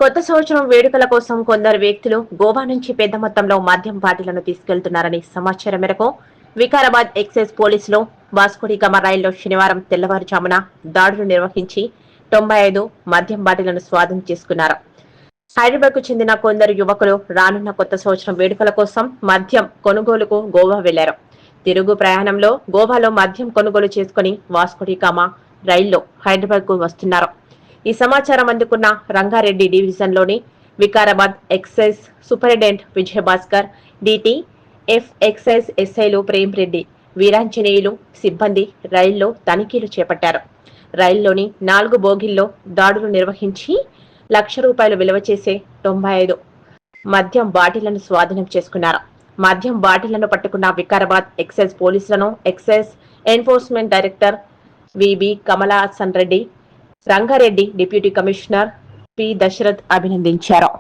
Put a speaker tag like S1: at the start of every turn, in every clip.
S1: కొత్త సంవత్సరం వేడుకల కోసం కొందరు వ్యక్తులు గోవా నుంచి పెద్ద మొత్తంలో మద్యం బాటిళ్లను తీసుకెళ్తున్నారని సమాచారం మేరకు వికారాబాద్ ఎక్సైజ్ పోలీసులు వాస్కోడిగామా రైల్లో శనివారం తెల్లవారుజామున దాడులు నిర్వహించి 95 మద్యం బాటిళ్లను స్వాధీనం చేసుకున్నారు. హైదరాబాద్ కు చెందిన కొందరు యువకులు రానున్న కొత్త సంవత్సరం వేడుకల కోసం మద్యం కొనుగోలుకు గోవా వెళ్లారు. తిరుగు ప్రయాణంలో గోవాలో మద్యం కొనుగోలు చేసుకుని వాస్కోడిగామా రైల్లో హైదరాబాద్ కు వస్తున్నారు. ఈ సమాచారం అందుకున్న రంగారెడ్డి డివిజన్లోని Vikarabad excise superintendent Vijayabhaskar, DT, F excise ఎస్ఐలు ప్రేమ్ రెడ్డి, వీరాంజనేయులు సిబ్బంది రైల్లో తనిఖీలు చేపట్టారు. రైల్లోని 4 బోగీల్లో దాడులు నిర్వహించి ₹1,00,000 విలువ చేసే 95 మద్యం బాటిళ్లను స్వాధీనం చేసుకున్నారు. మద్యం బాటిళ్లను పట్టుకున్న వికారాబాద్ ఎక్సైజ్ పోలీసులను excise enforcement director VB Kamalasan Reddy, Rangareddy deputy commissioner P Dasharath అభినందించారు.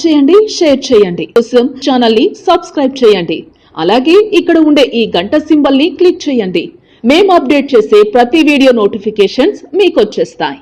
S2: చేయండి, షేర్ చేయండి. కోసం ఛానల్ ని సబ్స్క్రైబ్ చేయండి. అలాగే ఇక్కడ ఉండే ఈ గంట సింబల్ ని క్లిక్ చేయండి. మేము అప్డేట్ చేసే ప్రతి వీడియో నోటిఫికేషన్స్ మీకు వచ్చేస్తాయి.